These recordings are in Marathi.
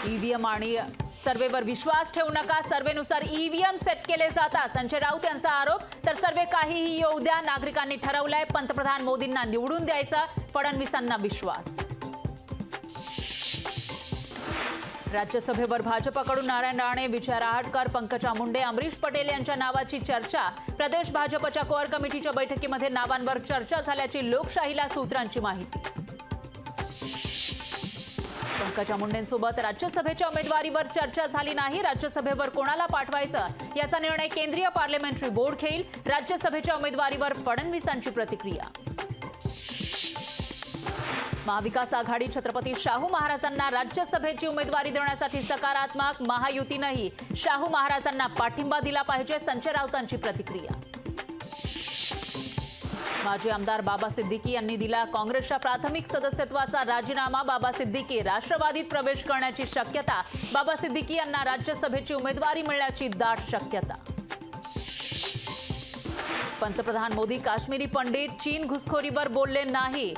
ईव्हीएम आणि सर्व्हेवर विश्वास ठेवू नका, सर्व्हेनुसार ईव्हीएम सेट केले जातात, संजय राऊत यांचा आरोप। तर सर्व्हे काहीही येऊ द्या, नागरिकांनी ठरवलंय पंतप्रधान मोदींना निवडून द्यायचा, फडणवीसांना विश्वास। राज्यसभेवर भाजपकडून नारायण राणे, विजय रहाटकर, पंकजा मुंडे, अमरीश पटेल यांच्या नावाची चर्चा। प्रदेश भाजपच्या कोअर कमिटीच्या बैठकीमध्ये नावांवर चर्चा झाल्याची लोकशाहीला सूत्रांची माहिती। पंकजा मुंडेंसोबत राज्यसभेच्या उमेदवारीवर चर्चा झाली नाही, राज्यसभेवर कोणाला पाठवायचं याचा निर्णय केंद्रीय पार्लमेंटरी बोर्ड घेईल। राज्यसभेच्या उमेदवारीवर फडणवीसांची प्रतिक्रिया। महाविकास आघाडी छत्रपती शाहू महाराजांना राज्यसभेची उमेदवारी देण्यासाठी सकारात्मक, महायुतीनेही शाहू महाराजांना पाठिंबा दिला पाहिजे, संजय राऊतांची प्रतिक्रिया। माजी आमदार बाबा सिद्दीकी यांनी दिला काँग्रेसच्या प्राथमिक सदस्यत्वाचा राजीनामा, बाबा सिद्दीकी राष्ट्रवादीत प्रवेश करण्याची शक्यता, बाबा सिद्दीकी यांना राज्यसभेची उमेदवारी मिळण्याची दाट शक्यता। पंतप्रधान मोदी काश्मीरी पंडित, चीन घुसखोरीवर बोलले नाही,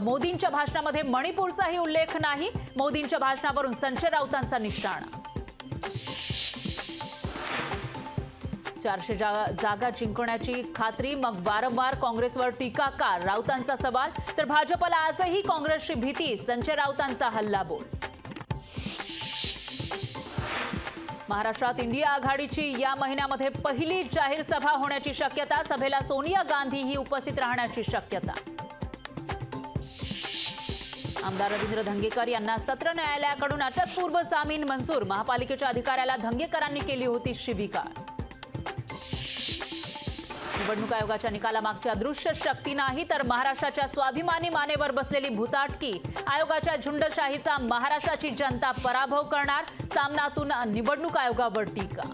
मोदींच्या भाषणामध्ये मणिपूरचाही उल्लेख नाही, मोदींच्या भाषणावरून संजय राऊतांचा निशाणा। 400 जागा जिंकण्याची खात्री, मग वारंवार काँग्रेसवर टीका का, राऊतांचा सवाल। तर भाजपला आजही काँग्रेसची भीती, संजय राऊतांचा हल्लाबोल। महाराष्ट्रात इंडिया आघाडीची या महिन्यामध्ये पहिली जाहीर सभा होण्याची शक्यता, सभेला सोनिया गांधीही उपस्थित राहण्याची शक्यता। आमदार रवींद्र धंगेकर यांना सत्र न्यायालयाकडून अटकपूर्व जामीन मंजूर, महापालिकेच्या अधिकाऱ्याला धंगेकरांनी केली होती शिवीगाळ। निवडणूक आयोगाच्या निकालामागची अदृश्य शक्ती नाही, तर महाराष्ट्राच्या स्वाभिमानी मानेवर बसलेली भूताटकी, आयोगाच्या झुंडशाहीचा महाराष्ट्राची जनता पराभव करणार, सामनातून निवडणूक आयोगावर टीका।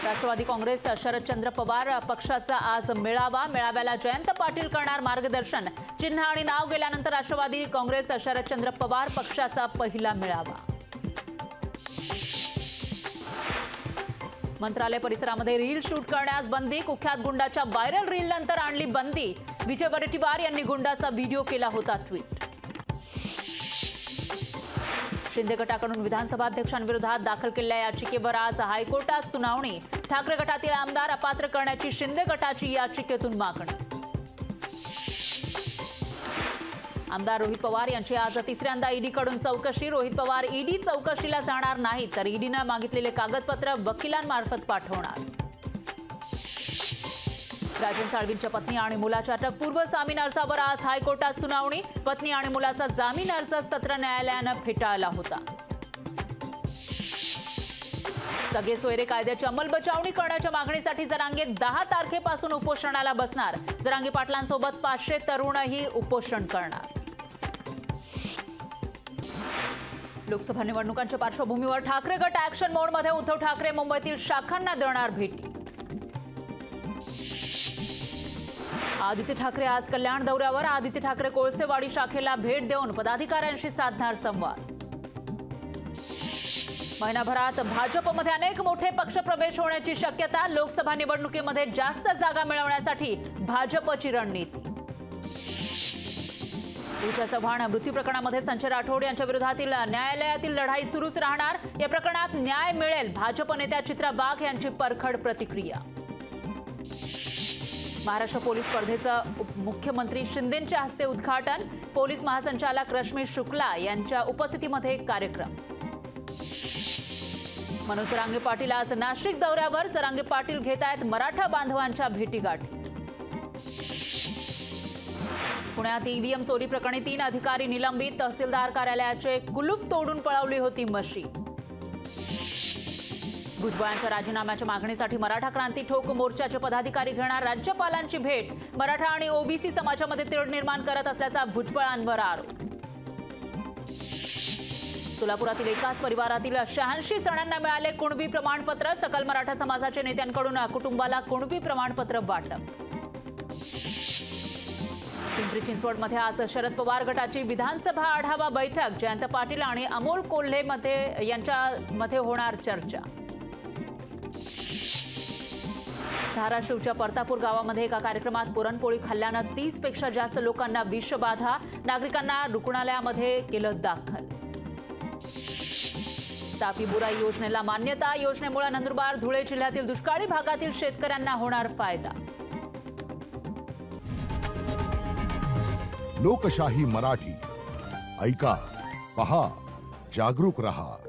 राष्ट्रवादी काँग्रेस शरदचंद्र पवार पक्षाचा आज मेळावा, मेळाव्याला जयंत पाटील करणार मार्गदर्शन, चिन्ह आणि नाव गेल्यानंतर राष्ट्रवादी काँग्रेस शरदचंद्र पवार पक्षाचा पहिला मेळावा। मंत्रालय परिसरामध्ये रील शूट करण्यास बंदी, कुख्यात गुंडाच्या व्हायरल रील नंतर आणली बंदी, विजय वडेट्टीवार यांनी गुंडाचा व्हिडिओ केला होता ट्विट। शिंदे गटाकडून विधानसभा अध्यक्षांविरोधात दाखल केलेल्या याचिकेवर आज हायकोर्टात सुनावणी, ठाकरे गटातील आमदार अपात्र करण्याची शिंदे गटाची याचिकेतून मागणी। आमदार रोहित पवार यांची आज तिसऱ्यांदा ईडीकडून चौकशी, रोहित पवार ईडी चौकशीला जाणार नाही, तर ईडीनं मागितलेले कागदपत्र वकिलांमार्फत पाठवणार। राजन साळवींच्या पत्नी आणि मुलाच्या अटकपूर्व जामीन अर्जावर आज हायकोर्टात सुनावणी, पत्नी आणि मुलाचा जामीन अर्ज सत्र न्यायालयानं फेटाळला होता। सगळे सोयरे कायद्याची अंमलबजावणी करण्याच्या मागणीसाठी जरांगे 10 तारखेपासून उपोषणाला बसणार, जरांगे पाटलांसोबत 500 तरुणही उपोषण करणार। लोकसभा निवडणुकांच्या पार्श्वभूमीवर ठाकरे गट ऍक्शन मोडमध्ये, उद्धव ठाकरे मुंबईतील शाखांना देणार भेटी। आदित्य ठाकरे आज कल्याण दौऱ्यावर, आदित्य ठाकरे कोळसेवाडी शाखेला भेट देऊन पदाधिकाऱ्यांशी साधणार संवाद। महिनाभरात भाजपमध्ये अनेक मोठे पक्षप्रवेश होण्याची शक्यता, लोकसभा निवडणुकीमध्ये जास्त जागा मिळवण्यासाठी भाजपची रणनीती। पूजा चव्हाण मृत्यू प्रकरणामध्ये संजय राठोड यांच्या विरोधातील न्यायालयातील लढाई सुरूच राहणार, या प्रकरणात न्याय मिळेल, भाजप नेत्या चित्रा वाघ यांची परखड प्रतिक्रिया। महाराष्ट्र पोलीस स्पर्धेचं मुख्यमंत्री शिंदेंच्या हस्ते उद्घाटन, पोलीस महासंचालक रश्मी शुक्ला यांच्या उपस्थितीमध्ये कार्यक्रम। मनोज जरांगे पाटील आज नाशिक दौऱ्यावर, जरांगे पाटील घेत आहेत मराठा बांधवांच्या भेटीगाठी। पुण्यात ईव्हीएम चोरी प्रकरणी 3 अधिकारी निलंबित, तहसीलदार कार्यालयाचे कुलूप तोडून पळवली होती मशीन। भुजबळांच्या राजीनाम्याच्या मागणीसाठी मराठा क्रांती ठोक मोर्चाचे पदाधिकारी घेणार राज्यपालांची भेट, मराठा आणि ओबीसी समाजामध्ये तेढ निर्माण करत असल्याचा भुजबळांवर आरोप। सोलापुरातील एकाच परिवारातील 86 जणांना मिळाले कुणबी प्रमाणपत्र, सकल मराठा समाजाच्या नेत्यांकडून कुटुंबाला कुणबी प्रमाणपत्र वाटप। पिंपरी चिंचवडमध्ये आज शरद पवार गटाची विधानसभा आढावा बैठक, जयंत पाटील आणि अमोल कोल्हे यांच्यामध्ये होणार चर्चा। धाराशिवच्या परतापूर गावामध्ये एका कार्यक्रमात पुरणपोळी खाल्ल्यानं 30 पेक्षा जास्त लोकांना विषबाधा, नागरिकांना रुग्णालयामध्ये केलं दाखल। तापी बुराई योजनेला मान्यता. योजनेमुळे नंदुरबार धुळे जिल्ह्यातील दुष्काळी भागातील शेतकऱ्यांना होणार फायदा. लोकशाही मराठी ऐका, पहा, जागरूक रहा.